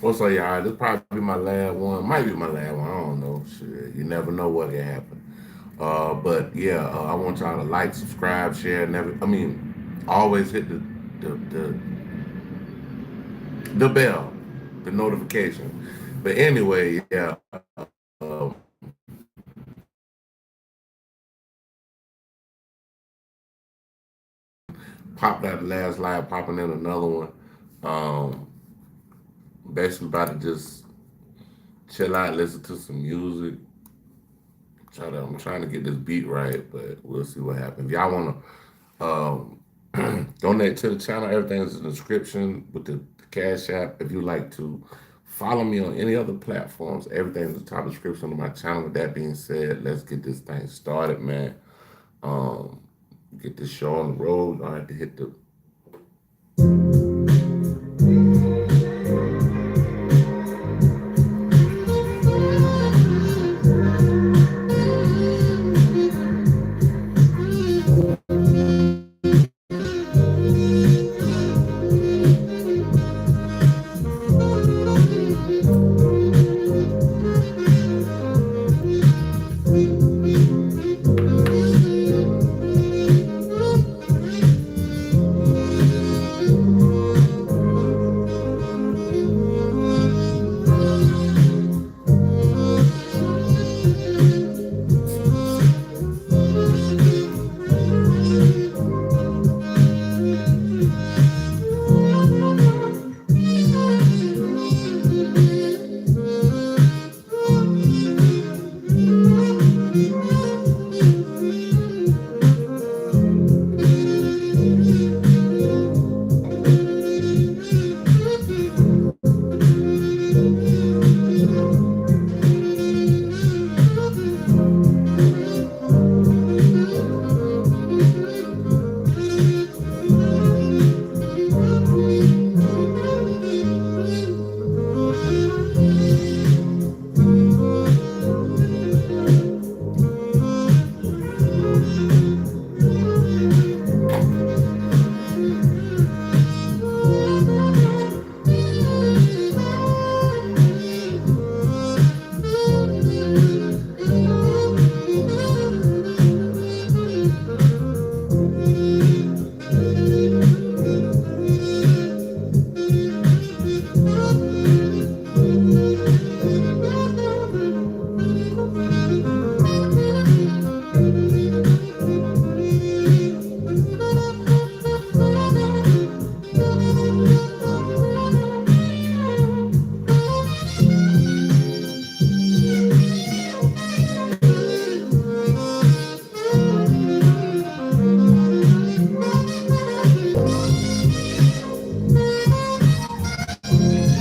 What's up, y'all? This probably be my last one. Might be my last one. I don't know. Shit, you never know what can happen. But yeah, I want y'all to like, subscribe, share. Never. I mean, always hit the the, the bell, the notification. But anyway, yeah. Popped out the last live, popping in another one. Um, Basically about to just chill out, listen to some music. I'm trying to get this beat right, but we'll see what happens. If y'all want to donate to the channel, everything's in the description with the Cash App. If you like to follow me on any other platforms, everything's in the top description of my channel. With that being said, let's get this thing started, man. Um, get this show on the road. I have to hit the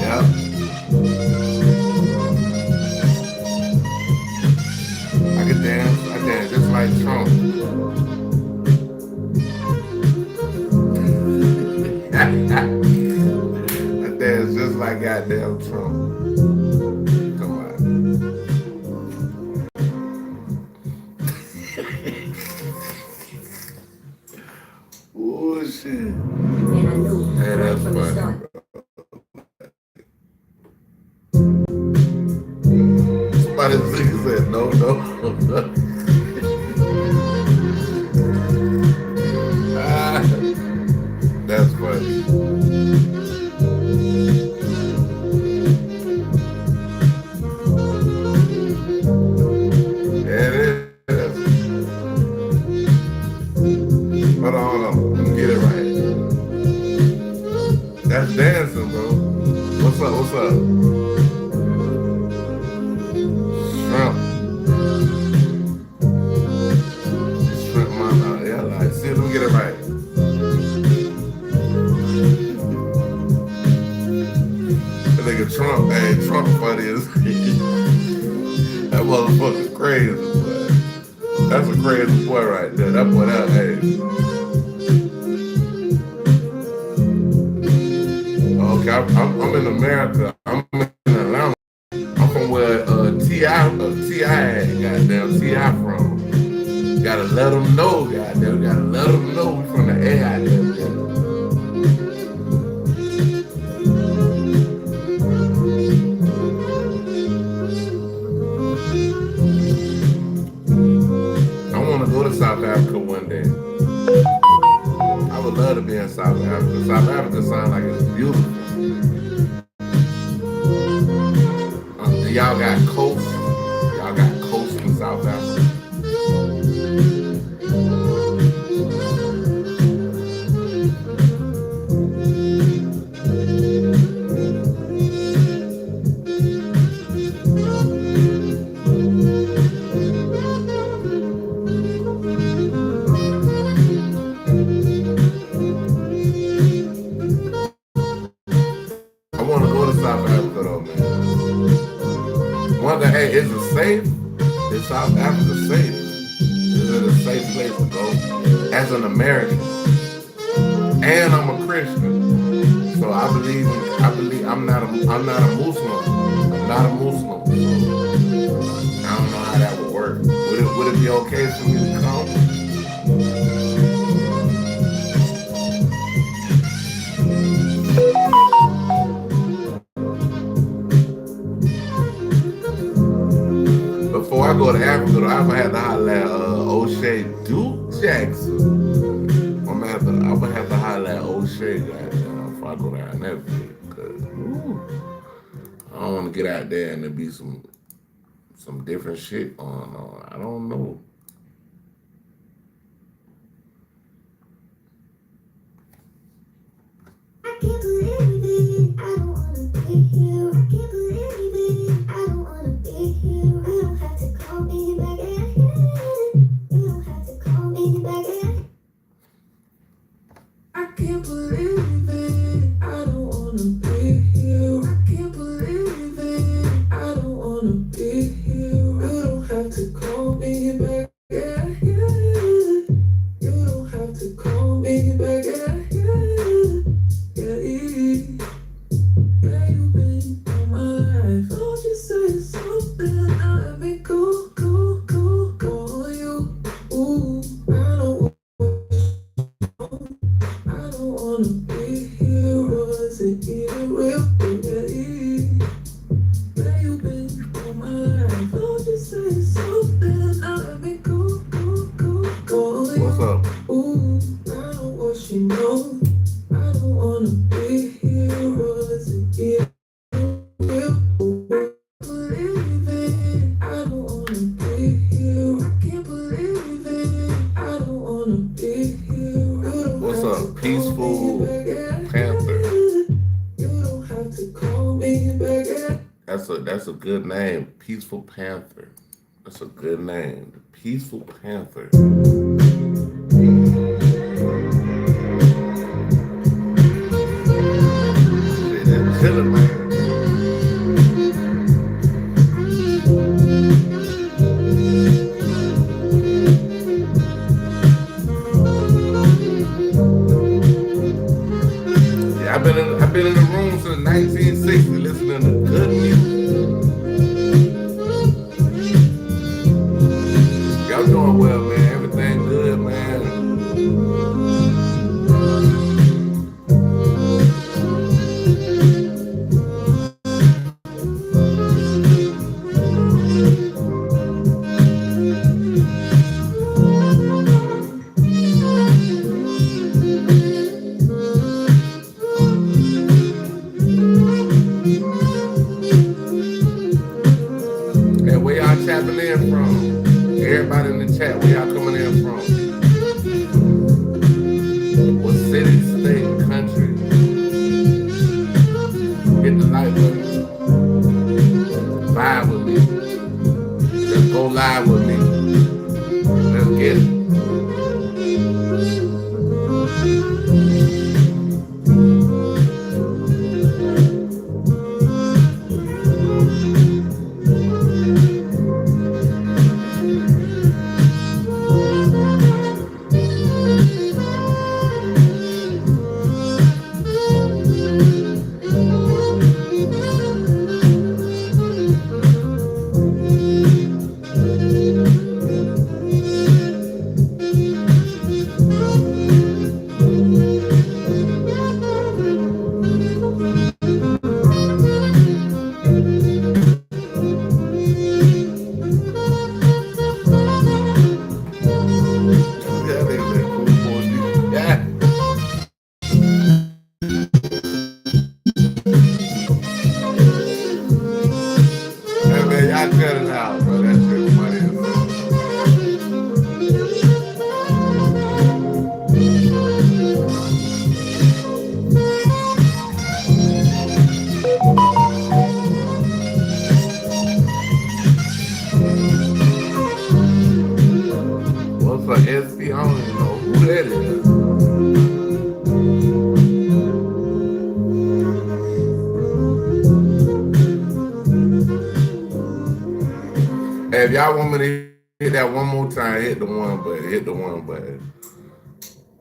yeah. I could dance. I dance just like Trump. I dance just like goddamn Trump. Come on. Oh shit. Hey, that's funny. Somebody said no, no. Ah, that's funny. Yeah, it is. Hold on, hold on. Let me get it right. That's dancing, bro. What's up? What's up? Shrimp. Shrimp my mouth. Yeah, like, see, let me get it right. That nigga Trump, hey, Trump funny as that motherfucker's crazy, boy. That's a crazy boy right there. That boy, that, hey. Okay, I'm in America. I'm in Atlanta. I'm from where T.I. had goddamn T.I. from. Gotta let them know, goddamn. Gotta let them know we from the A out there. South Africa sounds like it's beautiful. Y'all got coast. Y'all got coast in South Africa. I want to go to South Africa though, man. Wonder, hey, is it safe? Is South Africa safe? Is it a safe place to go? As an American, and I'm a Christian, so I believe I'm not a Muslim. I'm not a Muslim. So I don't know how that would work. Would it be okay for me to come? Before I go to Africa, though, I'm gonna have to holler at O'Shea Duke Jackson. I'm gonna have to holler at O'Shea before I go down there. Cause I don't want to get out there and there be some different shit going on. I don't know. I can't believe it. I don't wanna be here. I can't believe it. I don't wanna be here. You don't have to call me back again. You don't have to call me back again. I can't believe it. I don't wanna be here. I can't believe it. I don't wanna be here. You don't have to call me back again. You don't have to call me back again. Yeah, you've been in my life. Don't you say something? Now let me go on you. Ooh, I don't wanna be here. Was it even real? Yeah, you've been in my life. Don't you say something? Now let me go on you. What's up? Ooh, I know what you know. I don't wanna be here, was it real? Believe it, I don't wanna be here. I can't believe it, I don't wanna be here. What's up, Peaceful Panther? You don't have to call me back. That's a good name, Peaceful Panther. That's a good name, the Peaceful Panther. Chilling, man. Yeah, I've been in the room since 1960 listening to good music. Y'all doing well, man. Everything good, man. y'all want me to hit that one more time, hit the one button. Hit the one button.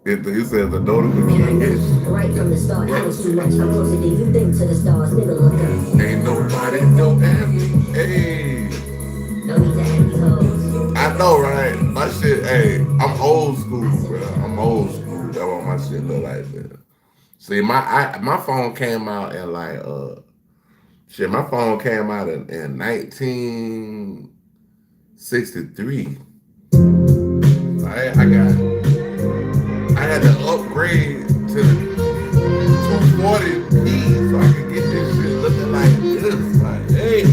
It says the notification. Right from the start, I was too much. I'm closer than you think to the stars. Nigga, look up. Ain't nobody don't ask me. Hey. No need to ask these hoes. I know, right? My shit, hey, I'm old school, bro. I'm old school. That's what my shit look like, man. See, my phone came out in like my phone came out in 1963. I had to upgrade to the 240p so I could get this shit looking like this. Like, hey.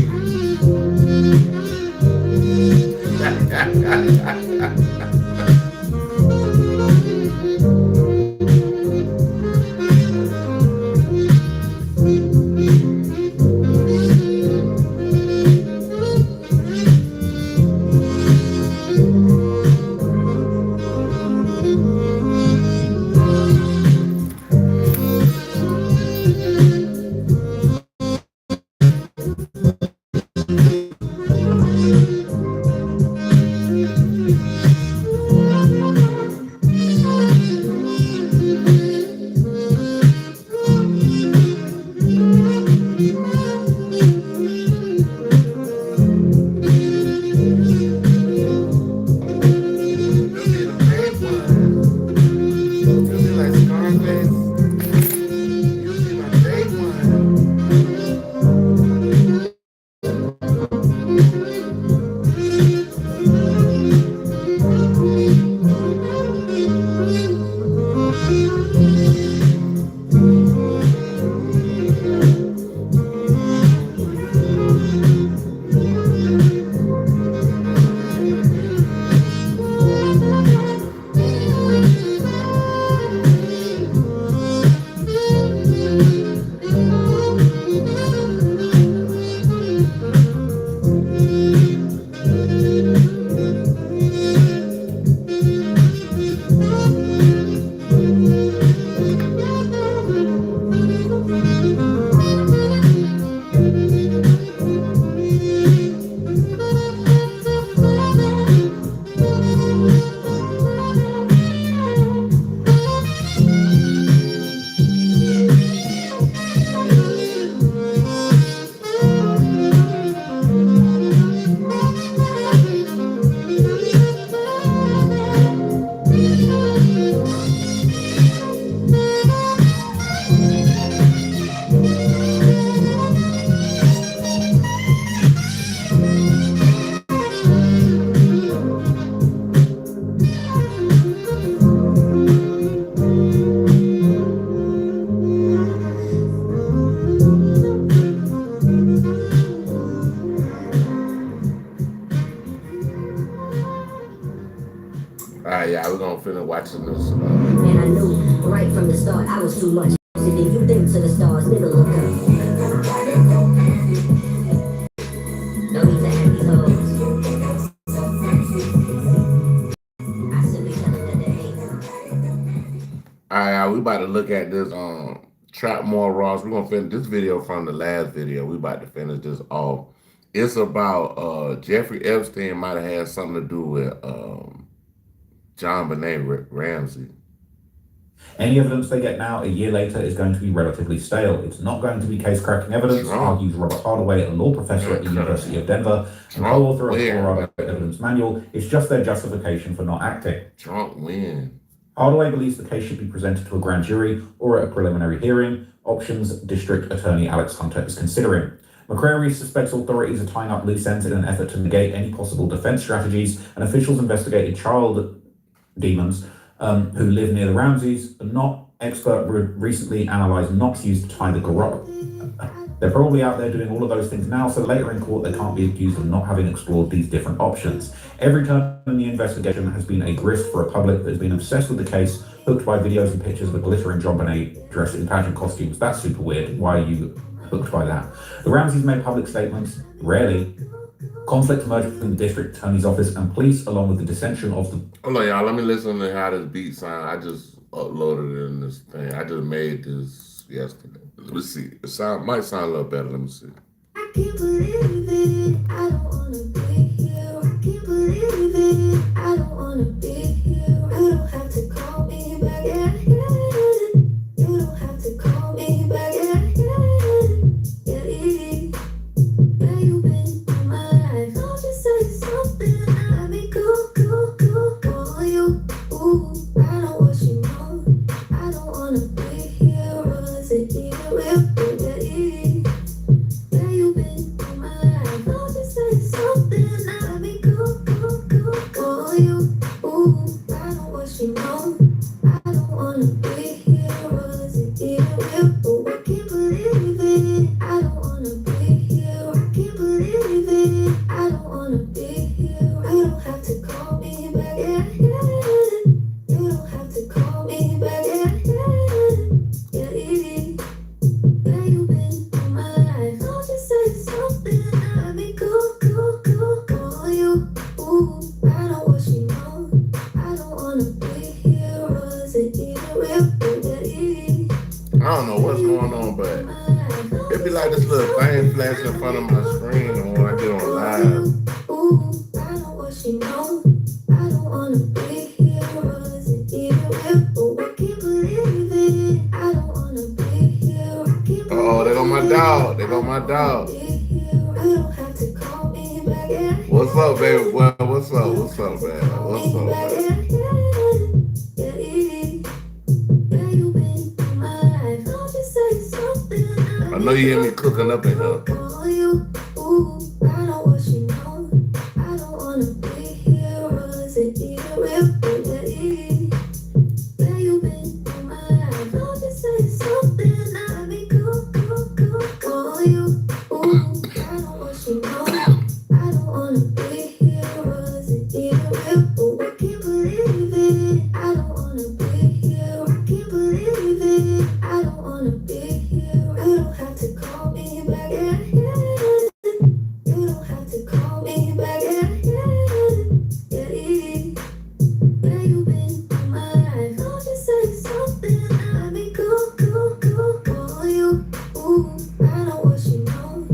All right, yeah, we're gonna finish watching this. And I knew right from the start I was too much. Closer than you think to the stars. Nigga, look up. No need to ask these hoes. I simply tell them that they hate. All right, we about to look at this Trap More Ross. We're gonna finish this video from the last video. We about to finish this off. It's about Jeffrey Epstein might have had something to do with John Benet Ramsey. Any evidence they get now, a year later, is going to be relatively stale. It's not going to be case-cracking evidence, argues Robert Hardaway, a law professor at the University of Denver and co-author of the Colorado Evidence Manual. It's just their justification for not acting. Trump win. Hardaway believes the case should be presented to a grand jury or at a preliminary hearing, options District Attorney Alex Hunter is considering. McCrary suspects authorities are tying up loose ends in an effort to negate any possible defense strategies, and officials investigated child demons who live near the Ramseys. The not expert recently analysed knots used to tie the garrote. They're probably out there doing all of those things now, so later in court they can't be accused of not having explored these different options. Every turn in the investigation has been a grift for a public that has been obsessed with the case, hooked by videos and pictures of a glittering John Bonet dressed in pageant costumes. That's super weird. Why are you hooked by that? The Ramseys made public statements, rarely. Conflict emerged between the district attorney's office and police, along with the dissension of the... Hold on, y'all. Let me listen to how this beat sound. I just uploaded it in this thing. I just made this yesterday. Let me see. It might sound a little better. Let me see. I can't believe it. I don't wanna be here. can't believe it. I don't wanna be here. You don't have to call me back. Yeah, yeah. You don't have to call me back. Yeah, yeah. Yeah, yeah, you've been in my life. Don't just say something. I mean, call you. Ooh, I know what you know. I don't wanna be here. Was it even real? Yeah, yeah, you've been in my life. Don't just say something. I mean, call you. Ooh, I know what you know. I don't wanna be here. Was it even real? Oh, I can't believe it. I don't wanna be here. I can't believe it. I don't wanna be here. You don't have to call me back. Yeah, yeah. You don't have to call me back. Yeah, yeah. Yeah, yeah, you've been in my life. Don't just say something. I mean, call you. Ooh, I know what you know. I don't wanna be here. Was it even real? I don't know what's going on, but it be like this little thing flashing in front of my screen when I get on live. Ooh, I know what you know. I don't wanna be here. Was it even real? Oh, I can't believe it. I don't wanna be here. I can't Oh, there go my dog. There go my dog. you don't have to call me back. Yeah, What's up, baby? Well, what's up? What's up, man? What's up, man? yeah, yeah, you've been in my life. Don't just say something. I know you hear me cooking up in here. Call you. Ooh, I know what you know. I don't wanna be here. Was it even real? Yeah, you've been in my life. Don't just say something. I mean, call you. Ooh, I know what you know. I don't wanna be here. Was it even real? Oh, I can't believe it. I don't wanna be here. I can't believe it. I don't wanna be here. You don't have to call me back. Yeah, yeah. You don't have to call me back. Yeah, yeah. Yeah, yeah, you've been in my life. Don't just say something. I mean, call you. Ooh, I know what you know.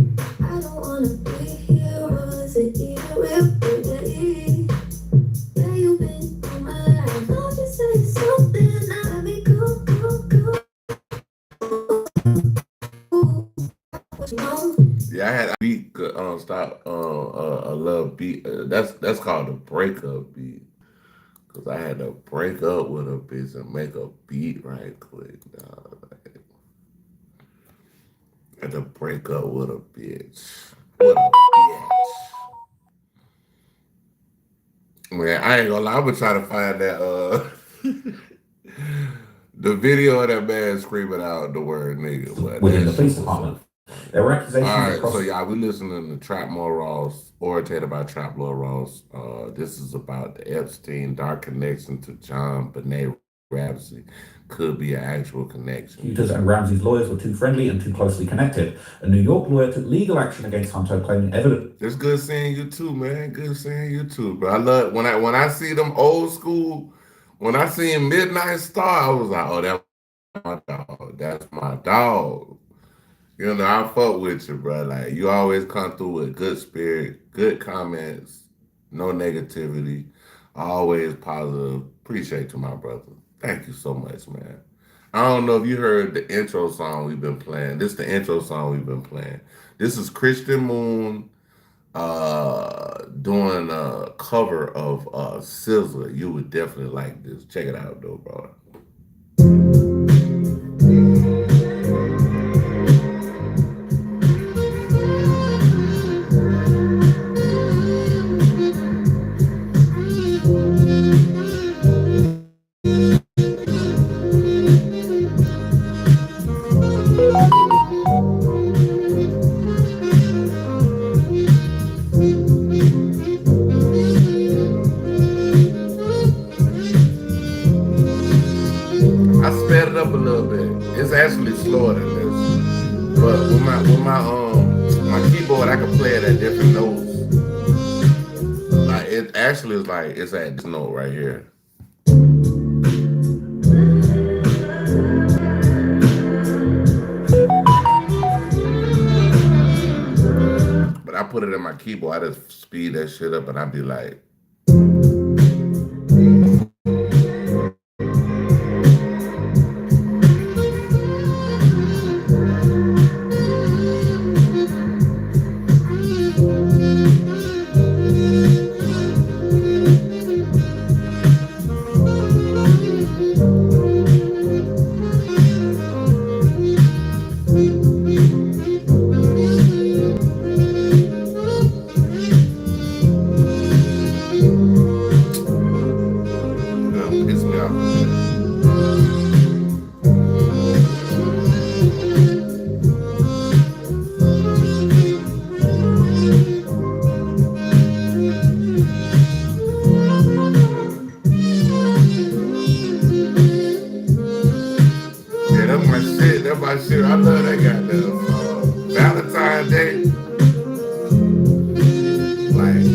I don't wanna be here. Was it even real? Yeah, you've been in my life. Don't just say something. I mean, ooh, what you know. Yeah, I had a beat. Stop. A little beat. That's called a breakup beat. Cause I had to break up with a bitch and make a beat right quick. Like, I had to break up with a bitch. With a bitch. Man, I ain't gonna lie. I'm gonna try to find that. The video of that man screaming out the word nigga. But Within the that police shit was department, there were accusations All right, across. so y'all, we listening to Trap More Ross, originated by Trap Lord Ross. This is about the Epstein dark connection to John Benet Ramsey. Could be an actual connection. Prosecutors and Ramsey's lawyers were too friendly and too closely connected. A New York lawyer took legal action against Hunter, claiming evidence. It's good seeing you too, man. Good seeing you too, bro. I love when I see them old school. When I see Midnight Star, I was like, oh, that's my dog. That's my dog. You know, I fuck with you, bro. Like, you always come through with good spirit, good comments, no negativity, always positive. Appreciate you, my brother. Thank you so much, man. I don't know if you heard the intro song we've been playing. This is the intro song we've been playing. This is Christian Moon doing a cover of SZA. You would definitely like this. Check it out, though, bro. I sped it up a little bit. It's actually slower than this, but with my keyboard, I can play it at different notes. Like it actually is like it's at this note right here. But I put put it in my keyboard, I just speed that shit up and I'd be like, piss me off with that. Yeah, that's my shit. That's my shit. I love that goddamn Valentine's Day. Like,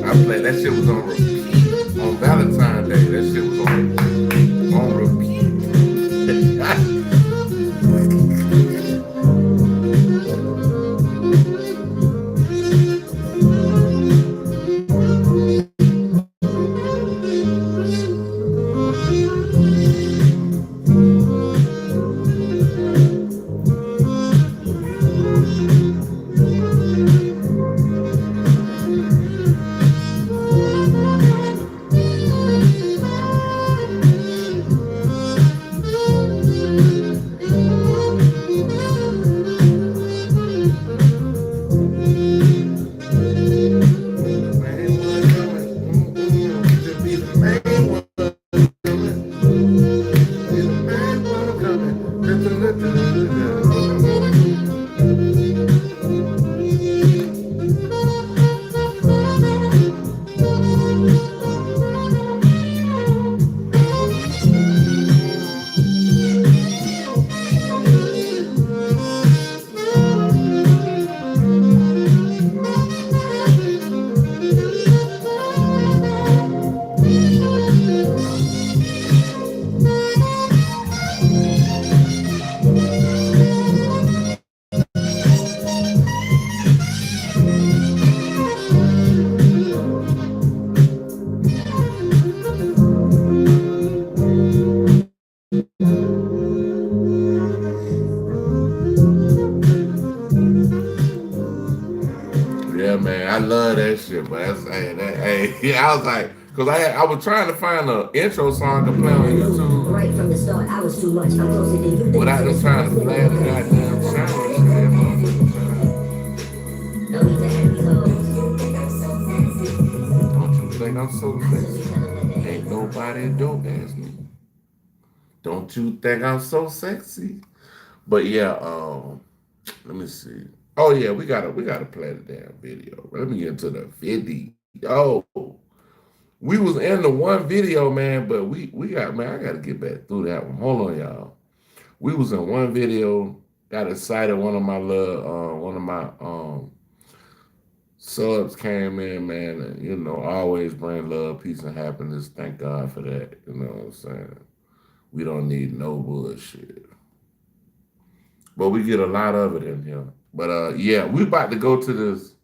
I played that shit was on repeat on Valentine's Day. That shit was on repeat. Yeah, man, I love that shit, but that's yeah, I was like, cause I was trying to find an intro song to play on YouTube Right from the start, I was too much. I'm closer than you think. without them trying to play the goddamn sound. No need to have these hoes. Don't you think I'm so sexy? Ain't nobody don't ask me. Don't you think I'm so sexy? But yeah, let me see. Oh yeah, we gotta play the damn video. Let me get into the video. Oh, we was in the one video, man, but we got, man, I gotta get back through that one. Hold on, y'all. We was in one video, got excited. One of my subs came in, man, and you know, always bring love, peace, and happiness. Thank God for that. You know what I'm saying? We don't need no bullshit. But we get a lot of it in here. But yeah, we about to go to this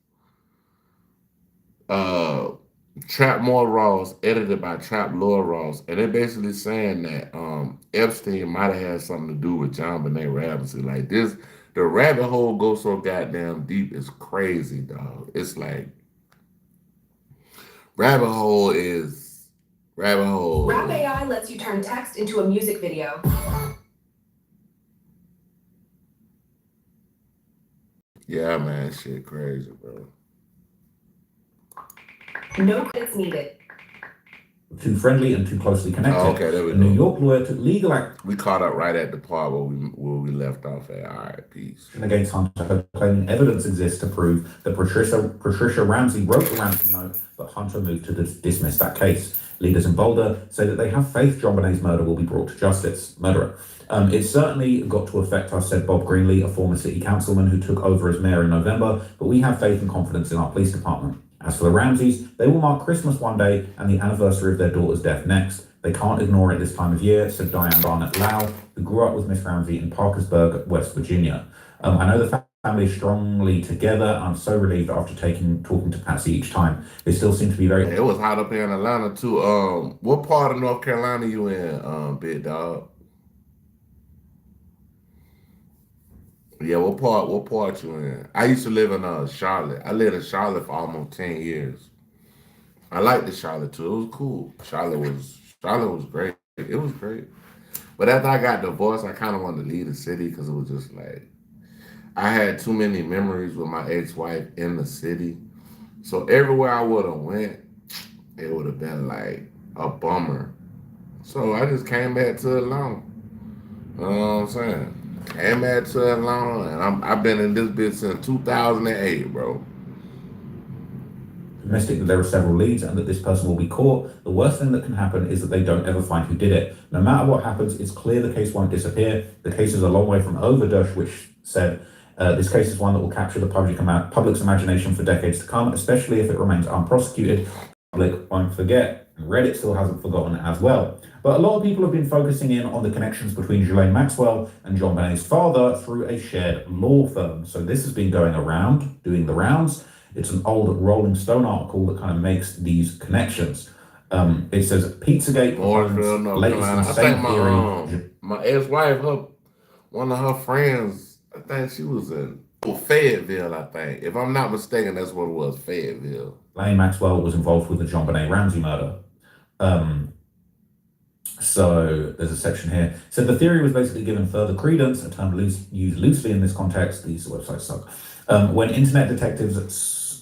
Trap More Ross, edited by Trap Lord Ross, and they're basically saying that Epstein might have had something to do with John Benet Ramsey. Like this, the rabbit hole goes so goddamn deep, it's crazy, dog. It's like rabbit hole. Rap AI lets you turn text into a music video. Yeah, man, shit crazy, bro. No credits needed. Too friendly and too closely connected. Oh, okay, there we A New go. York lawyer took legal action We caught up right at the part where we left off at. All right, peace. against Hunter, claiming evidence exists to prove that Patricia Ramsey wrote the ransom note, but Hunter moved to dismiss that case. Leaders in Boulder say that they have faith John Benet's murder will be brought to justice. Murderer. It's certainly got to affect us, said Bob Greenlee, a former city councilman who took over as mayor in November, but we have faith and confidence in our police department. As for the Ramseys, they will mark Christmas one day and the anniversary of their daughter's death next. They can't ignore it this time of year, said Diane Barnett Lau, who grew up with Miss Ramsey in Parkersburg, West Virginia. I know the family is strongly together. I'm so relieved after talking to Patsy each time. They still seem to be very... It was hot up here in Atlanta too. What part of North Carolina you in, big dog? Yeah, what part you in? I used to live in Charlotte. I lived in Charlotte for almost 10 years. I liked the Charlotte too. It was cool. Charlotte was great. It was great. But after I got divorced, I kind of wanted to leave the city because it was just like I had too many memories with my ex-wife in the city. So everywhere I would have went, it would have been like a bummer. So I just came back to Atlanta. You know what I'm saying? Came back to Atlanta, and I've been in this bitch since 2008, bro. Optimistic that there are several leads and that this person will be caught. The worst thing that can happen is that they don't ever find who did it. No matter what happens, it's clear the case won't disappear. The case is a long way from over, Dush, which said, this case is one that will capture the public's imagination for decades to come, especially if it remains unprosecuted. The public won't forget. Reddit still hasn't forgotten as well. But a lot of people have been focusing in on the connections between Ghislaine Maxwell and John Benet's father through a shared law firm. So this has been going around, doing the rounds. It's an old Rolling Stone article that kind of makes these connections. It says Pizzagate North latest Carolina. insane I theory. think my ex-wife, one of her friends, I think she was in Fayetteville, I think. If I'm not mistaken, that's what it was, Fayetteville. Ghislaine Maxwell was involved with the John Benet Ramsey murder. So there's a section here. So the theory was basically given further credence, a term used loosely in this context. These websites suck. When internet detectives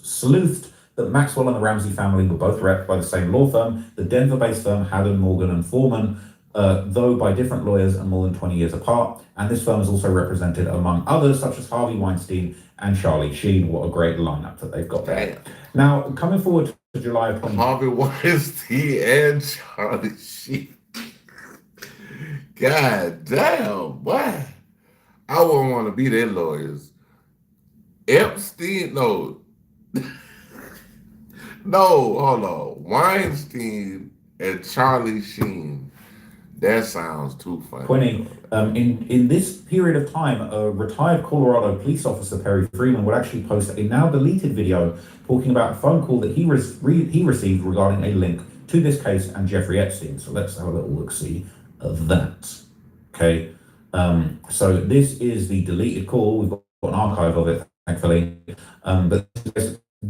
sleuthed that Maxwell and the Ramsey family were both repped by the same law firm, the Denver-based firm Haddon, Morgan and Foreman, though by different lawyers and more than 20 years apart. And this firm is also represented among others, such as Harvey Weinstein and Charlie Sheen. What a great lineup that they've got there. Now, coming forward to July of 20... Harvey Weinstein and Charlie Sheen. God damn, boy. I wouldn't want to be their lawyers. Epstein, no. No, hold on. Weinstein and Charlie Sheen. That sounds too funny. In this period of time, a retired Colorado police officer, Perry Freeman, would actually post a now deleted video talking about a phone call that he received regarding a link to this case and Jeffrey Epstein. So let's have a little look-see of that. Okay. So this is the deleted call. We've got an archive of it, thankfully. But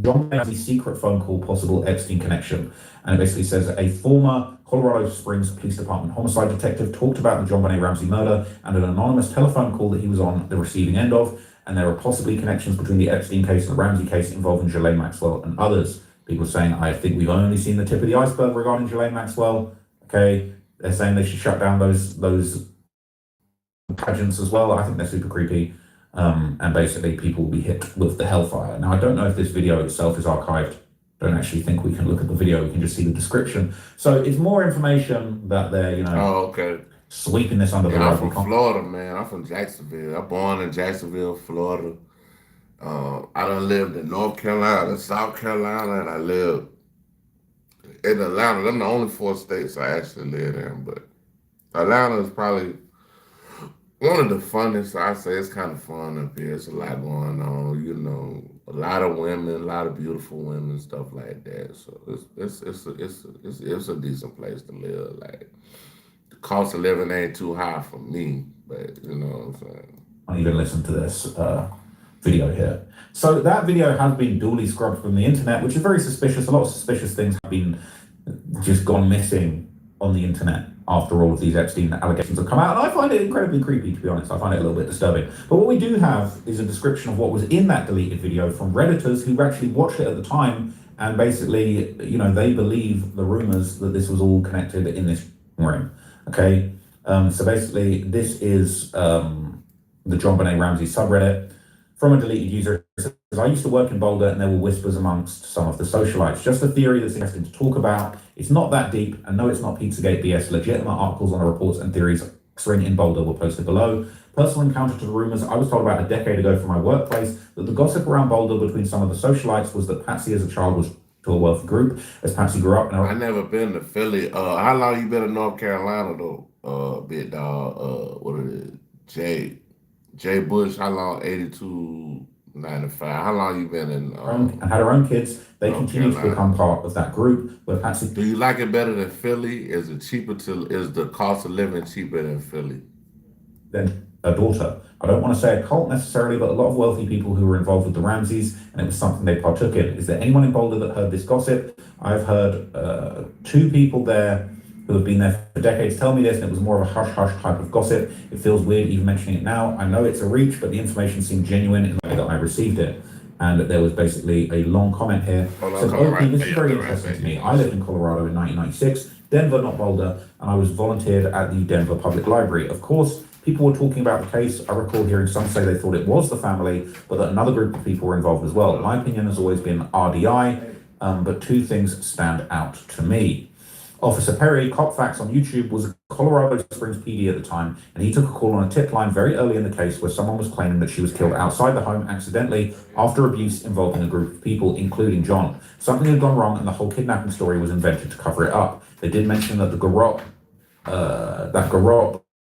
John has a secret phone call, possible Epstein connection. And it basically says a former Colorado Springs Police Department homicide detective talked about the John Benet Ramsey murder and an anonymous telephone call that he was on the receiving end of. And there are possibly connections between the Epstein case and the Ramsey case involving Ghislaine Maxwell and others. People saying, I think we've only seen the tip of the iceberg regarding Ghislaine Maxwell. Okay. They're saying they should shut down those pageants as well. I think they're super creepy. And basically people will be hit with the hellfire. Now, I don't know if this video itself is archived. I don't actually think we can look at the video. We can just see the description. So it's more information that they're, sweeping this under the rug. I'm from Florida, man. I'm from Jacksonville. I'm born in Jacksonville, Florida. I done lived in North Carolina, South Carolina, and I lived in Atlanta. Them the only 4 states I actually lived in, but Atlanta is probably one of the funnest. I say it's kind of fun up here. It's a lot going on, a lot of women, a lot of beautiful women, stuff like that. So it's a decent place to live. Like the cost of living ain't too high for me, but you know what I'm saying. I'll even listen to this video here. So that video has been duly scrubbed from the internet, which is very suspicious. A lot of suspicious things have been just gone missing on the internet after all of these Epstein allegations have come out. And I find it incredibly creepy, to be honest. I find it a little bit disturbing. But what we do have is a description of what was in that deleted video from Redditors who actually watched it at the time. And basically, they believe the rumors that this was all connected in this room. Okay. So basically, this is the John Benet Ramsey subreddit. From a deleted user, it says, I used to work in Boulder and there were whispers amongst some of the socialites. Just a theory that's interesting to talk about. It's not that deep, and no, it's not Pizzagate BS. Legitimate articles on the reports and theories occurring in Boulder were posted below. Personal encounter to the rumors. I was told about a decade ago from my workplace that the gossip around Boulder between some of the socialites was that Patsy as a child was to a wealthy group. As Patsy grew up in I a never been to Philly. How long you been in North Carolina though? Big dog. What it is? Jay Bush. How long? 82, 95. How long you been in and had her own kids, they North continued to Carolina? become part of that group where Patsy Do you like it better than Philly? Is it cheaper to? Is the cost of living cheaper than Philly? then her daughter. I don't want to say a cult necessarily, but a lot of wealthy people who were involved with the Ramseys, and it was something they partook in. Is there anyone in Boulder that heard this gossip? I've heard two people there who have been there for decades tell me this, and it was more of a hush-hush type of gossip. It feels weird even mentioning it now. I know it's a reach, but the information seemed genuine in the way that I received it. And there was basically a long comment here. Hold on, So, come right this back. is very Come right interesting back. to me. I lived in Colorado in 1996, Denver, not Boulder, and I was volunteered at the Denver Public Library. Of course, people were talking about the case. I recall hearing some say they thought it was the family, but that another group of people were involved as well. My opinion has always been RDI, but two things stand out to me. Officer Perry, Cop Facts on YouTube, was a Colorado Springs PD at the time, and he took a call on a tip line very early in the case where someone was claiming that she was killed outside the home accidentally after abuse involving a group of people, including John. Something had gone wrong, and the whole kidnapping story was invented to cover it up. They did mention that the garrote,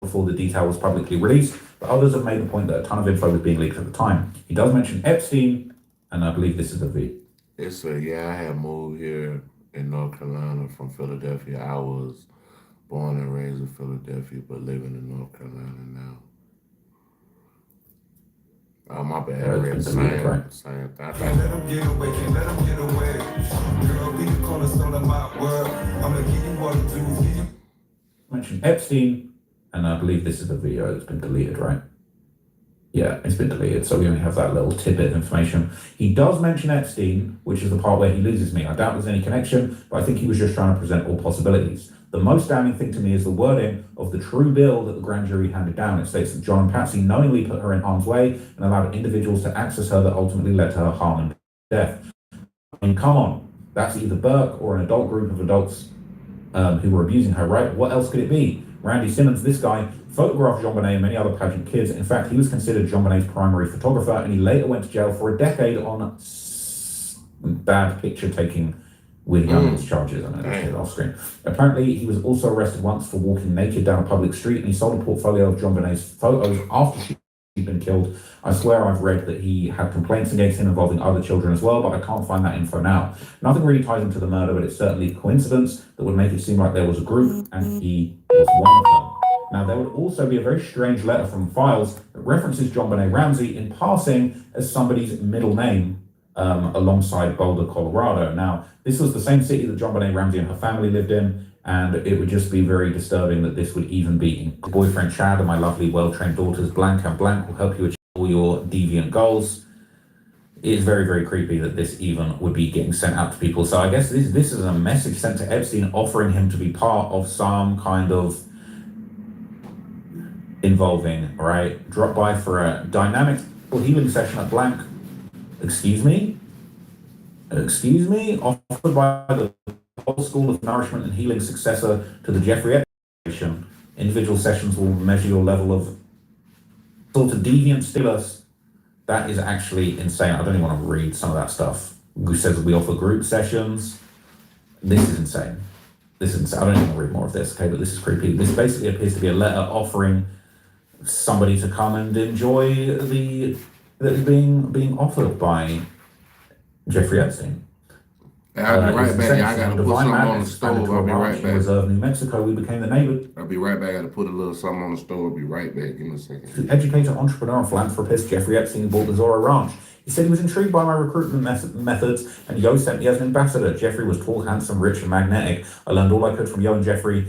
before the detail was publicly released, but others have made the point that a ton of info was being leaked at the time. He does mention Epstein, and I believe this is the V. I had moved here in North Carolina from Philadelphia. I was born and raised in Philadelphia, but living in North Carolina now. Oh, my bad. I read the same thing. Can't let them get away, can't let them get away. Girl, be the cornerstone of my world. I'ma give you all the tools. Mention Epstein, and I believe this is the video that's been deleted, right? Yeah, it's been deleted, so we only have that little tidbit of information. He does mention Epstein, which is the part where he loses me. I doubt there's any connection, but I think he was just trying to present all possibilities. The most damning thing to me is the wording of the true bill that the grand jury handed down. It states that John and Patsy knowingly put her in harm's way and allowed individuals to access her that ultimately led to her harm and death. I mean, come on. That's either Burke or an adult group of adults who were abusing her, right? What else could it be? Randy Simmons, this guy, photographed JonBenet and many other pageant kids. In fact, he was considered JonBenet's primary photographer, and he later went to jail for a decade on bad picture taking with youngins charges. I know that's off screen. Apparently, he was also arrested once for walking naked down a public street, and he sold a portfolio of JonBenet's photos after she'd been killed. I swear I've read that he had complaints against him involving other children as well, but I can't find that info now. Nothing really ties him to the murder, but it's certainly a coincidence that would make it seem like there was a group, and he was one of them. Now, there would also be a very strange letter from files that references JonBenet Ramsey in passing as somebody's middle name alongside Boulder, Colorado. Now, this was the same city that JonBenet Ramsey and her family lived in, and it would just be very disturbing that this would even be in boyfriend Chad and my lovely well-trained daughters Blank and Blank will help you achieve all your deviant goals. It is very, very creepy that this even would be getting sent out to people. So I guess this is a message sent to Epstein offering him to be part of some kind of involving, right? Drop by for a dynamic healing session at Blank. Excuse me, offered by the whole School of Nourishment and Healing successor to the Jeffrey Epstein. Individual sessions will measure your level of sort of deviant stimulus. That is actually insane. I don't even want to read some of that stuff. Who says we offer group sessions? This is insane. I don't even want to read more of this, okay? But this is creepy. This basically appears to be a letter offering somebody to come and enjoy that is being offered by Jeffrey Epstein. I'll be right back. I gotta put something on the stove. I'll be right back. Reserve, New Mexico, we became the neighbor. I'll be right back. I gotta put a little something on the stove. I'll be right back. Give me a second. Educator, entrepreneur, and philanthropist Jeffrey Epstein bought the Zorro Ranch. He said he was intrigued by my recruitment methods, and Yo sent me as an ambassador. Jeffrey was tall, handsome, rich, and magnetic. I learned all I could from Yo and Jeffrey.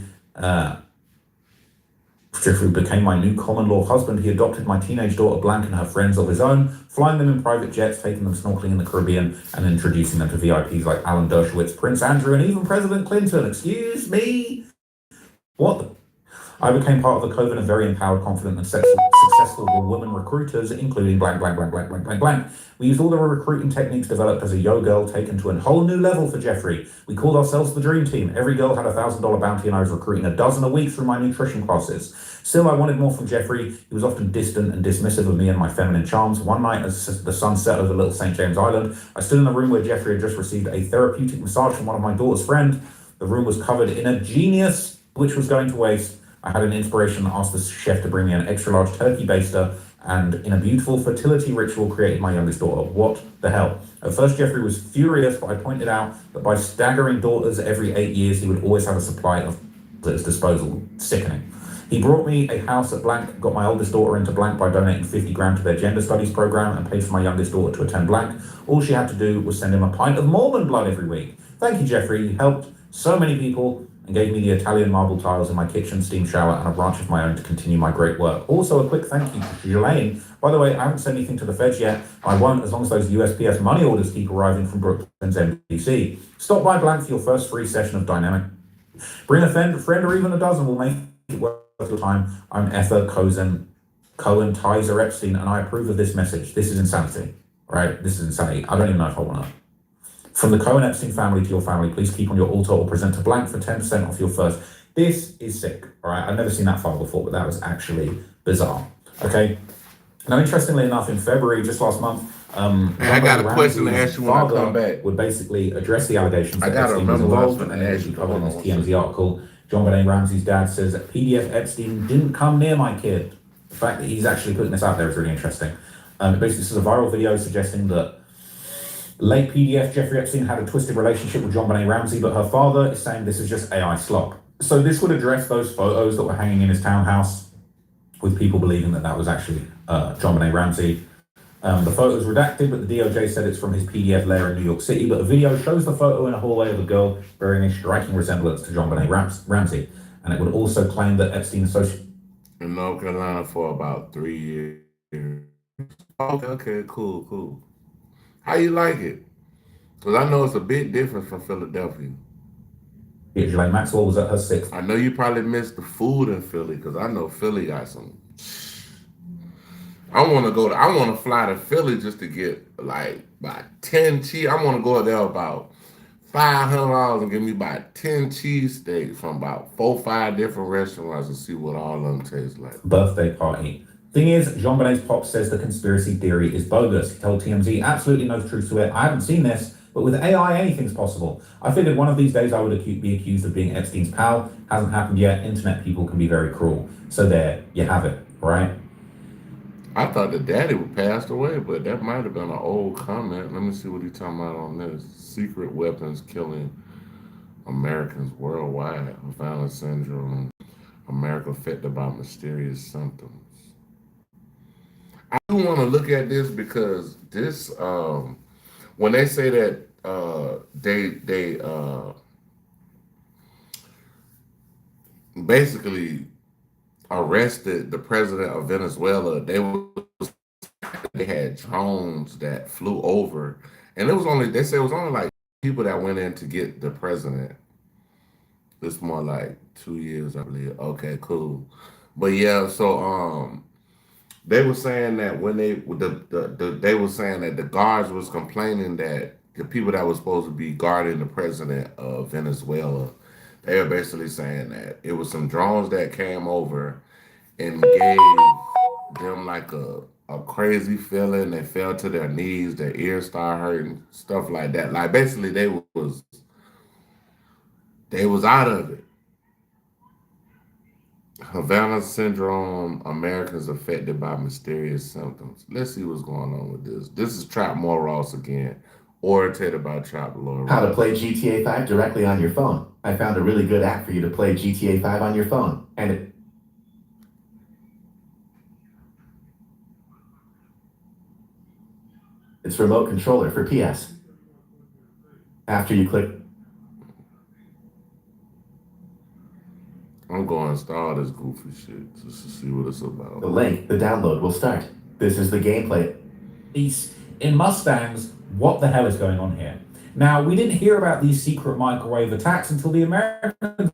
Jeffrey became my new common law husband. He adopted my teenage daughter Blank and her friends of his own, flying them in private jets, taking them snorkeling in the Caribbean, and introducing them to VIPs like Alan Dershowitz, Prince Andrew, and even President Clinton. Excuse me? What the? I became part of the coven of very empowered, confident, and successful woman recruiters, including blank, blank, blank, blank, blank, blank, blank. We used all the recruiting techniques developed as a yo girl, taken to a whole new level for Jeffrey. We called ourselves the Dream Team. Every girl had a $1,000 bounty, and I was recruiting a dozen a week through my nutrition classes. Still, I wanted more from Jeffrey. He was often distant and dismissive of me and my feminine charms. One night, as the sun set over Little St. James Island, I stood in the room where Jeffrey had just received a therapeutic massage from one of my daughter's friends. The room was covered in a genius, which was going to waste. I had an inspiration and asked the chef to bring me an extra large turkey baster, and in a beautiful fertility ritual created my youngest daughter. What the hell? At first, Jeffrey was furious, but I pointed out that by staggering daughters every 8 years, he would always have a supply of at his disposal. Sickening. He brought me a house at blank, got my oldest daughter into blank by donating 50 grand to their gender studies program, and paid for my youngest daughter to attend blank. All she had to do was send him a pint of Mormon blood every week. Thank you, Jeffrey. You helped so many people and gave me the Italian marble tiles in my kitchen, steam shower, and a ranch of my own to continue my great work. Also, a quick thank you to Jelaine. By the way, I haven't sent anything to the feds yet. I won't, as long as those USPS money orders keep arriving from Brooklyn's MDC. Stop by blank for your first free session of Dynamic. Bring a friend or even a dozen. We'll make it worth your time. I'm Ether Cohen Tizer Epstein, and I approve of this message. This is insanity, right? This is insanity. I don't even know if I want to. From the Cohen Epstein family to your family, please keep on your altar or present a blank for 10% off your first. This is sick, all right? I've never seen that file before, but that was actually bizarre, okay? Now, interestingly enough, in February, just last month, I got a question to ask you when I come back. Would basically address the allegations I that gotta Epstein was remember involved, what I was and gonna as ask you you. covered in this Hold on, TMZ article, John Benet Ramsey's dad says that PDF Epstein didn't come near my kid. The fact that he's actually putting this out there is really interesting. Basically, this is a viral video suggesting that late PDF Jeffrey Epstein had a twisted relationship with John Benet Ramsey, but her father is saying this is just AI slop. So this would address those photos that were hanging in his townhouse with people believing that that was actually John Benet Ramsey. The photo is redacted, but the DOJ said it's from his PDF lair in New York City, but a video shows the photo in a hallway of a girl bearing a striking resemblance to John Benet Ramsey. And it would also claim that Epstein associated in North Carolina for about 3 years. Okay, cool. How you like it? Because I know it's a bit different from Philadelphia. Ghislaine Maxwell was at her sixth. I know you probably missed the food in Philly, because I know Philly got some. I want to fly to Philly just to get like about 10 cheese. I want to go there about $500 and give me about 10 cheesesteaks from about 4 or 5 different restaurants and see what all of them taste like. Birthday party. Thing is, Jean Benet's pop says the conspiracy theory is bogus. He told TMZ absolutely no truth to it. I haven't seen this, but with AI, anything's possible. I figured one of these days I would be accused of being Epstein's pal. Hasn't happened yet. Internet people can be very cruel. So there, you have it, right? I thought the daddy passed away, but that might have been an old comment. Let me see what he's talking about on this. Secret weapons killing Americans worldwide. Violent syndrome. America affected by mysterious symptoms. I do want to look at this because this, when they say that they basically arrested the president of Venezuela, they had drones that flew over, and they said it was only like people that went in to get the president. It's more like 2 years, I believe. Okay, cool. But yeah, so they were saying that when they were saying that the guards was complaining that the people that were supposed to be guarding the president of Venezuela, they were basically saying that it was some drones that came over and gave them like a crazy feeling. They fell to their knees, their ears started hurting, stuff like that. Like basically they was out of it. Havana syndrome, Americans affected by mysterious symptoms. Let's see what's going on with this. This is Trap Morals again, orientated by Trap Lord. How to play GTA 5 directly on your phone. I found a really good app for you to play GTA 5 on your phone. And it's remote controller for PS. After you click, I'm going to install this goofy shit just to see what it's about. the link, the download will start. This is the gameplay. In Mustangs, what the hell is going on here? Now, we didn't hear about these secret microwave attacks until the Americans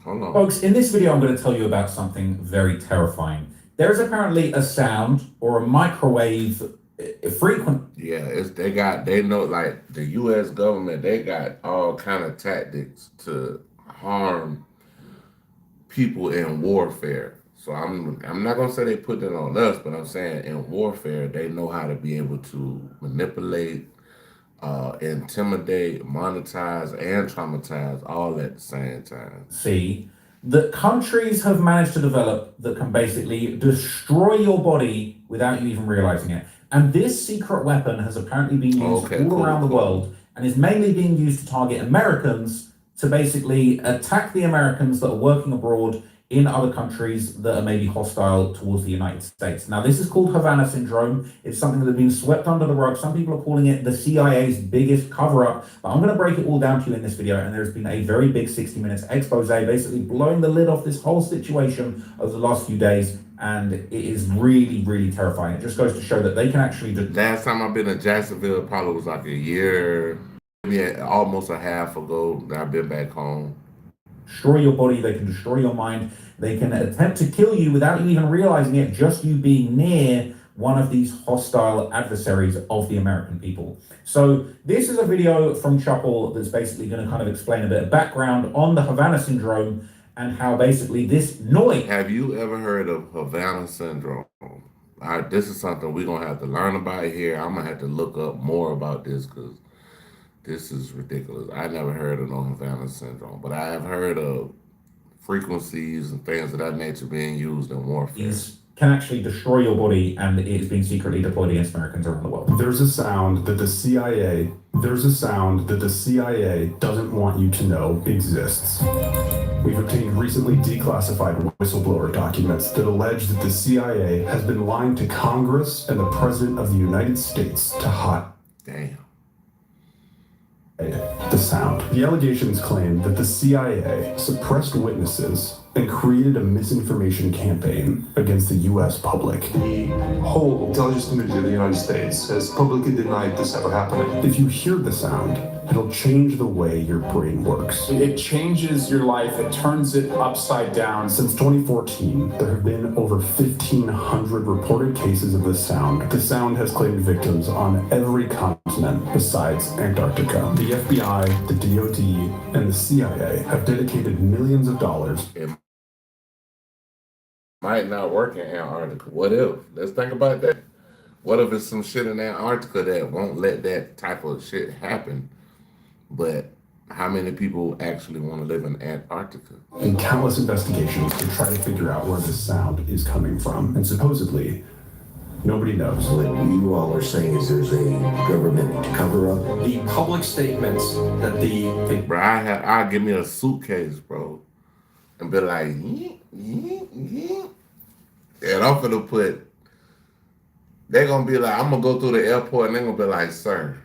Hold on. Folks, in this video, I'm going to tell you about something very terrifying. There is apparently a sound or a microwave frequency. Yeah, they know, like the U.S. government, they got all kind of tactics to harm people in warfare. So I'm not gonna say they put it on us, but I'm saying in warfare, they know how to be able to manipulate, intimidate, monetize, and traumatize all at the same time. See, that countries have managed to develop that can basically destroy your body without you even realizing it. And this secret weapon has apparently been used all around the world and is mainly being used to target Americans to basically attack the Americans that are working abroad in other countries that are maybe hostile towards the United States. Now, this is called Havana syndrome. It's something that has been swept under the rug. Some people are calling it the CIA's biggest cover-up, but I'm going to break it all down to you in this video, and there's been a very big 60 minutes expose, basically blowing the lid off this whole situation over the last few days, and it is really, really terrifying. It just goes to show that they can actually do. Last time I've been in Jacksonville probably was like a year, maybe almost a half ago that I've been back home. Destroy your body, they can destroy your mind, they can attempt to kill you without you even realizing it, just you being near one of these hostile adversaries of the American people. So this is a video from Chuckle that's basically going to kind of explain a bit of background on the Havana syndrome and how basically this noise. Have you ever heard of Havana syndrome? This is something we're going to have to learn about here. I'm going to have to look up more about this because this is ridiculous. I never heard of no Havana syndrome, but I have heard of frequencies and things of that nature being used in warfare. These can actually destroy your body, and it is being secretly deployed against Americans around the world. There's a sound that the CIA doesn't want you to know exists. We've obtained recently declassified whistleblower documents that allege that the CIA has been lying to Congress and the President of the United States to hide. Damn. The sound. The allegations claim that the CIA suppressed witnesses and created a misinformation campaign against the U.S. public. The whole intelligence community of the United States has publicly denied this ever happening. If you hear the sound, it'll change the way your brain works. It changes your life. It turns it upside down. Since 2014, there have been over 1,500 reported cases of this sound. The sound has claimed victims on every continent besides Antarctica. The FBI, the DoD, and the CIA have dedicated millions of dollars. It might not work in Antarctica. What if? Let's think about that. What if it's some shit in Antarctica that won't let that type of shit happen? But how many people actually want to live in Antarctica? And countless investigations to try to figure out where this sound is coming from. And supposedly, nobody knows. What you all are saying is there's a government cover-up. The public statements that Bro, I'll give me a suitcase, bro, and be like, and I'm gonna put, they're gonna be like, I'm gonna go through the airport and they're gonna be like, sir,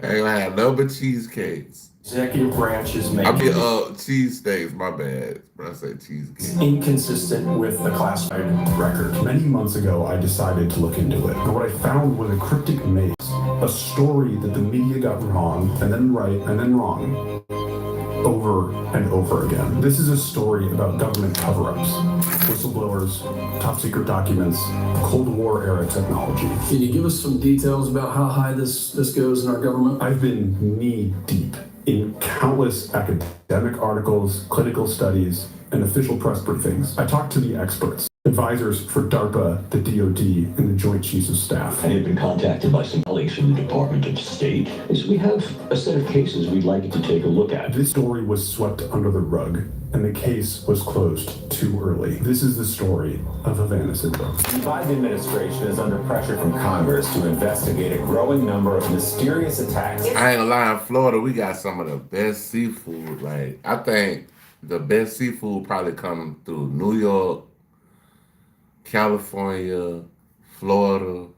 I ain't gonna have no but cheesecakes. executive branch is I making mean, cheesesteaks, my bad. Bro, I said cheesecake. inconsistent with the classified record. Many months ago, I decided to look into it. And what I found was a cryptic maze, a story that the media got wrong, and then right, and then wrong, over and over again. This is a story about government cover-ups, whistleblowers, top secret documents, Cold War era technology. Can you give us some details about how high this goes in our government? I've been knee-deep in countless academic articles, clinical studies, and official press briefings. I talked to the experts, advisors for DARPA, the DoD, and the Joint Chiefs of Staff. I have been contacted by some colleagues from the Department of State. So we have a set of cases we'd like you to take a look at. This story was swept under the rug, and the case was closed too early. This is the story of Havana syndrome. The Biden administration is under pressure from Congress to investigate a growing number of mysterious attacks. I ain't gonna lie, in Florida, we got some of the best seafood. Like, I think the best seafood probably come through New York, California, Florida,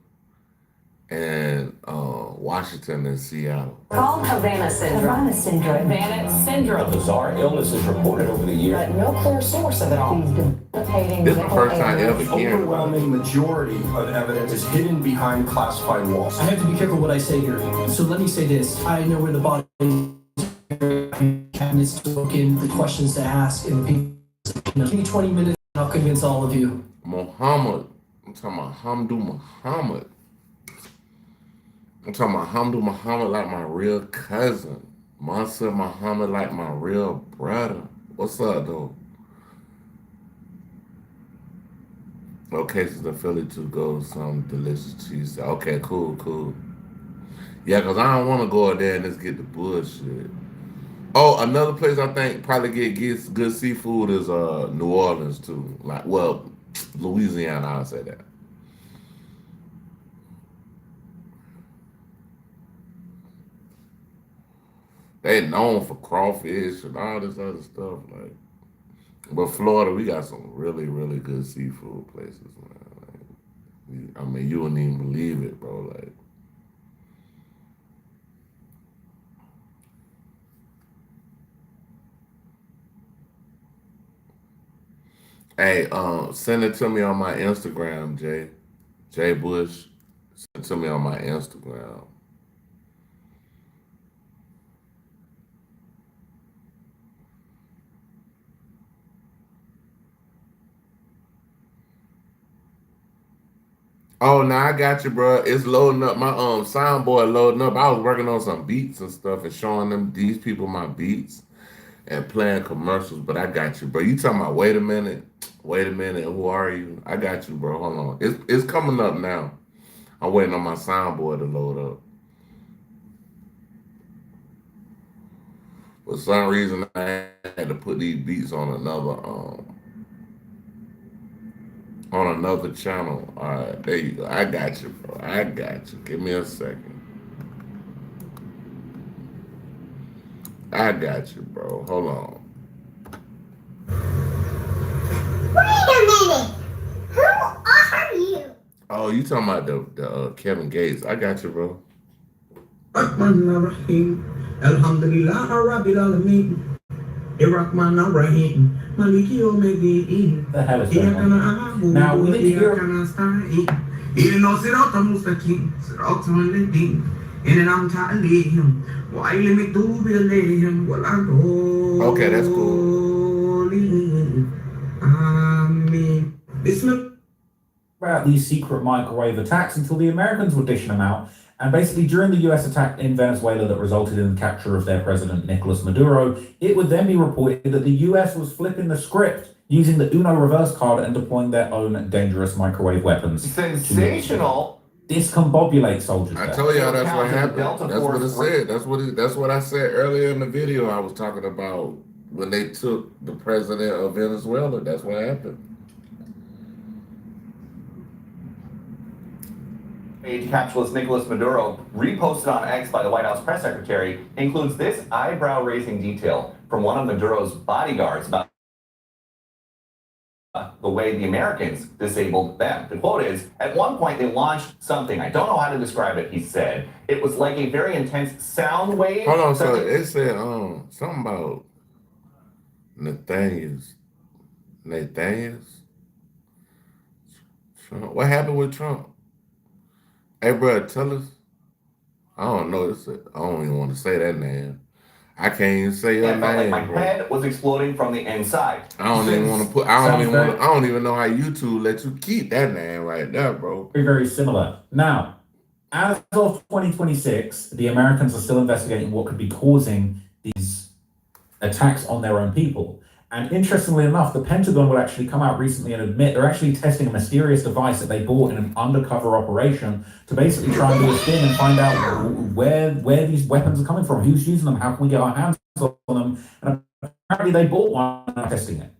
and Washington and Seattle. Called Havana syndrome. Havana syndrome. Havana syndrome. A bizarre illness is reported over the years. But no clear source of it all. He's debilitating. This is the first time ever hearing. overwhelming majority of evidence is hidden behind classified walls. I have to be careful what I say here. So let me say this. I know where the body minutes to look in, the questions to ask, and the people. Give me 20 minutes and I'll convince all of you. Muhammad. I'm talking about Hamdu Muhammad. I'm talking about Hamdu Muhammad like my real cousin. Mansur Muhammad like my real brother. What's up, though? No cases of Philly to go some delicious cheese. Okay, cool. Yeah, because I don't want to go out there and just get the bullshit. Oh, another place I think probably gets good seafood is New Orleans too. Like, well, Louisiana, I'll say that. They known for crawfish and all this other stuff. Like, but Florida, we got some really, really good seafood places, man. Like, I mean, you wouldn't even believe it, bro. Like, hey, send it to me on my Instagram, Jay Bush. Send it to me on my Instagram. Oh, now I got you, bro. It's loading up. My soundboard loading up. I was working on some beats and stuff and showing them these people my beats and playing commercials. But I got you, bro. You talking about? Wait a minute. Who are you? I got you, bro. Hold on. It's coming up now. I'm waiting on my soundboard to load up. For some reason, I had to put these beats on another channel. All right, there you go. I got you, bro. I got you. Give me a second. I got you, bro. Hold on. Wait a minute. Who are you? Oh, you talking about the Kevin Gates? I got you, bro. Alhamdulillah Rabbil Alameen. Irrahman Ar-Rahim. Maliki Yawmiddin. The hell is going on? Now we need to hear. Okay, that's cool. About these secret microwave attacks until the Americans were dishing them out. And basically, during the US attack in Venezuela that resulted in the capture of their president, Nicolas Maduro, it would then be reported that the US was flipping the script, using the Uno reverse card and deploying their own dangerous microwave weapons. Sensational. Discombobulate soldiers. I told y'all that's what happened. That's what it said. That's what I said earlier in the video I was talking about when they took the president of Venezuela. That's what happened. Page captionless Nicolas Maduro, reposted on X by the White House press secretary, includes this eyebrow-raising detail from one of Maduro's bodyguards about the way the Americans disabled them. The quote is, at one point they launched something, I don't know how to describe it, he said. It was like a very intense sound wave. Hold on, so it said something about Nathaniel's. Trump. What happened with Trump? Hey, bro, tell us. I don't know. I don't even want to say that name. I can't even say your name. Like my head was exploding from the inside. I don't even want to put. I don't even know how YouTube let you keep that name right there, bro. Very, very similar. Now, as of 2026, the Americans are still investigating what could be causing these attacks on their own people. And interestingly enough, the Pentagon would actually come out recently and admit they're actually testing a mysterious device that they bought in an undercover operation to basically try and do a thing and find out where these weapons are coming from, who's using them, how can we get our hands on them. And apparently they bought one and are testing it.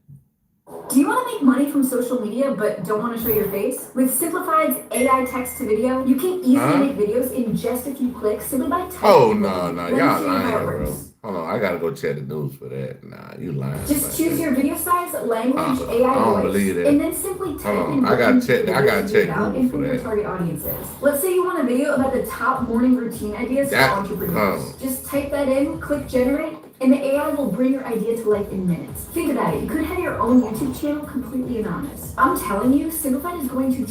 Do you want to make money from social media but don't want to show your face? With Simplified's AI text to video, you can easily make videos in just a few clicks simply by typing. Oh, no, y'all lying, bro. Hold on, I gotta go check the news for that. Nah, you lying. Just choose your video size, language, AI I don't voice, believe that. and then simply type in I gotta check Google for your that. target audiences. Let's say you want a video about the top morning routine ideas for entrepreneurs. Just type that in, click generate, and the AI will bring your idea to life in minutes. Think about it. You could have your own YouTube channel completely anonymous. I'm telling you, Simplified is going to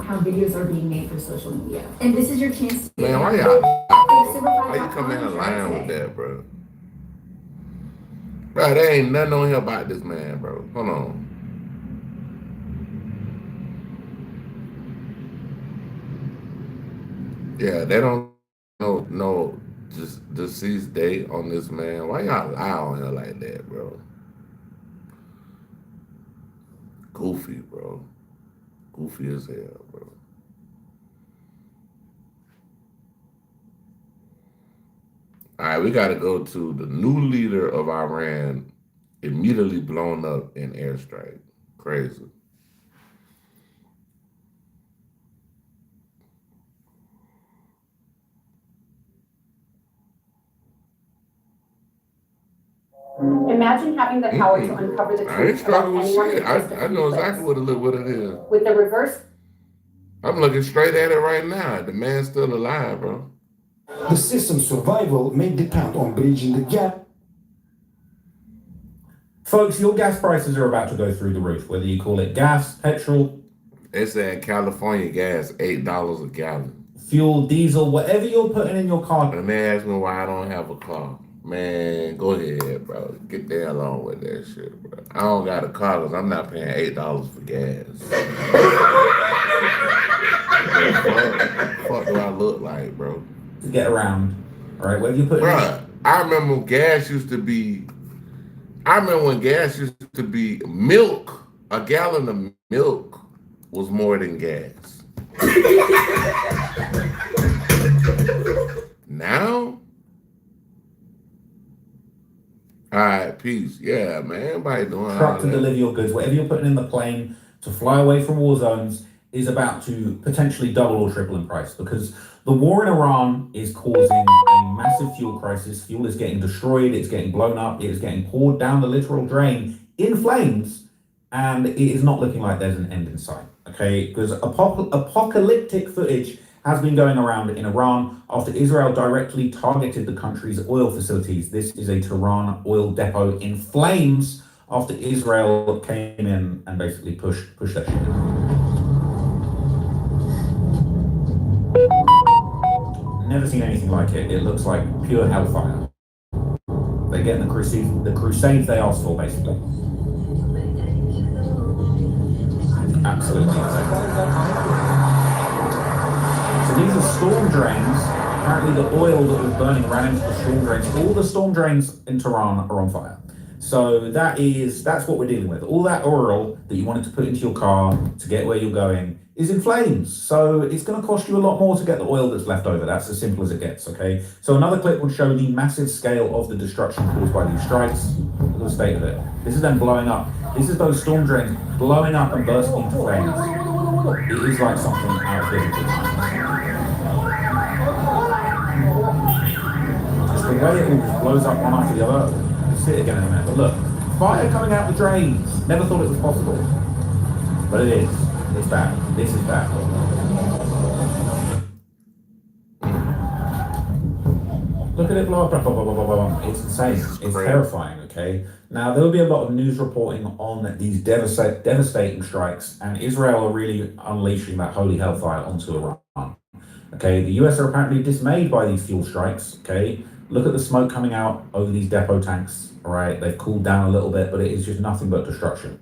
how videos are being made for social media. And this is your chance to Man, why you come in and lying with that, bro? Bro, there ain't nothing on here about this man, bro. Hold on. Yeah, they don't know just deceased date on this man. Why y'all lie on here like that, bro? Goofy, bro. Goofy as hell, bro. All right, we got to go to the new leader of Iran immediately blown up in airstrike. Crazy. Imagine having the power to uncover the I ain't truth about struggling with anyone shit. in just a I few know clicks. exactly what it is. With the reverse. I'm looking straight at it right now. The man's still alive, bro. The system's survival may depend on bridging the gap. Folks, your gas prices are about to go through the roof, whether you call it gas, petrol. They said California gas, $8 a gallon. Fuel, diesel, whatever you're putting in your car. And they ask me why I don't have a car. Man, go ahead, bro. Get the hell on with that shit, bro. I don't got a car because I'm not paying $8 for gas. What do I look like, bro? To get around. All right, whether you put Bruh, I remember when gas used to be milk. A gallon of milk was more than gas. Now? All right, peace. Yeah, man. Everybody doing truck to deliver your goods, whatever you're putting in the plane to fly away from war zones is about to potentially double or triple in price because the war in Iran is causing a massive fuel crisis. Fuel is getting destroyed, it's getting blown up, it is getting poured down the literal drain in flames, and it is not looking like there's an end in sight. Okay, because apocalyptic footage has been going around in Iran after Israel directly targeted the country's oil facilities. This is a Tehran oil depot in flames after Israel came in and basically pushed that shit. Never seen anything like it. It looks like pure hellfire. They're getting the crusades they asked for, basically. Absolutely insane. So these are storm drains. Apparently the oil that was burning ran into the storm drains. All the storm drains in Tehran are on fire. So that's what we're dealing with. All that oil that you wanted to put into your car to get where you're going is in flames. So it's going to cost you a lot more to get the oil that's left over. That's as simple as it gets, okay? So another clip would show the massive scale of the destruction caused by these strikes. Look at the state of it. This is them blowing up. This is those storm drains blowing up and bursting into flames. It is like something out of biblical times. Just the way it all just blows up one after the other. You'll see it again in a minute. But look, fire coming out the drains. Never thought it was possible. But it is. It's bad. This is bad. Look at it blow up. It's insane. It's terrifying, okay? Now, there will be a lot of news reporting on these devastating strikes, and Israel are really unleashing that holy hellfire onto Iran. Okay, the US are apparently dismayed by these fuel strikes, okay? Look at the smoke coming out over these depot tanks, all right? They've cooled down a little bit, but it is just nothing but destruction.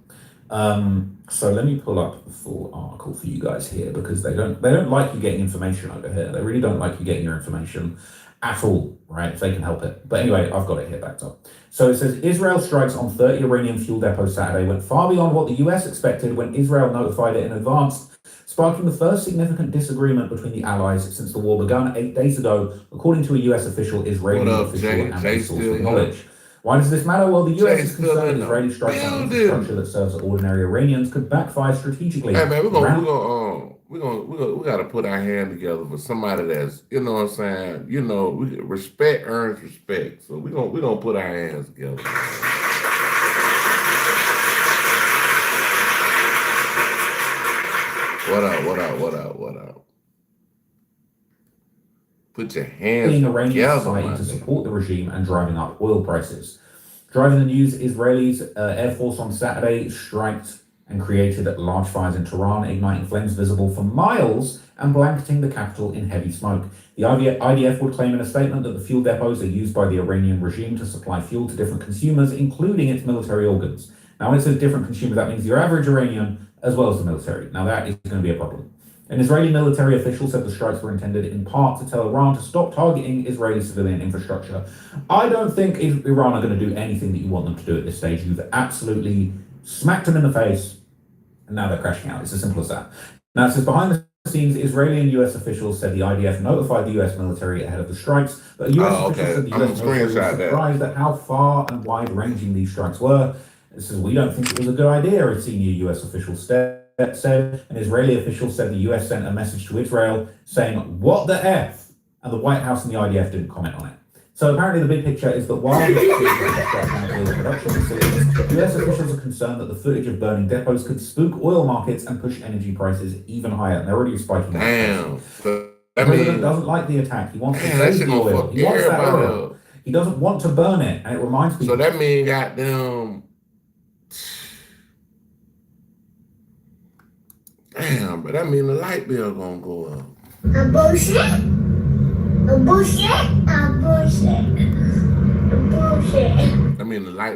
So let me pull up the full article for you guys here because they don't like you getting information over here. They really don't like you getting your information at all, right? If they can help it. But anyway, I've got it here backed up. So it says Israel strikes on 30 Iranian fuel depots Saturday went far beyond what the US expected when Israel notified it in advance, sparking the first significant disagreement between the allies since the war began 8 days ago, according to a US official, Israeli official, and a source with knowledge. Why does this matter? Well, the US is concerned Israeli strikes on infrastructure that serves ordinary Iranians could backfire strategically. Hey man, we gotta put our hand together for somebody that's, you know what I'm saying, you know, respect earns respect. So we're gonna put our hands together. What up? Put your hands Iranian society to support the regime and driving up oil prices. Driving the news, Israel's Air Force on Saturday striked and created large fires in Tehran, igniting flames visible for miles and blanketing the capital in heavy smoke. The IDF would claim in a statement that the fuel depots are used by the Iranian regime to supply fuel to different consumers, including its military organs. Now, when it says different consumers, that means your average Iranian as well as the military. Now, that is going to be a problem. An Israeli military official said the strikes were intended in part to tell Iran to stop targeting Israeli civilian infrastructure. I don't think Iran are going to do anything that you want them to do at this stage. You've absolutely smacked them in the face, and now they're crashing out. It's as simple as that. Now, it says behind the scenes, Israeli and US officials said the IDF notified the US military ahead of the strikes, but US officials said the US military was surprised at how far and wide-ranging these strikes were. It says, we don't think it was a good idea, a senior US official said. An Israeli official said the US sent a message to Israel saying, what the F? And the White House and the IDF didn't comment on it. So apparently the big picture is that while the production facilities, US officials are concerned that the footage of burning depots could spook oil markets and push energy prices even higher. And they're already spiking. Damn. The president doesn't like the attack. He wants to save the oil. He wants that oil. He doesn't want to burn it. And it reminds people. So that means goddamn. Damn, but that mean the light bill gonna go up. A bullshit. A bullshit. A bullshit. A bullshit. I mean the light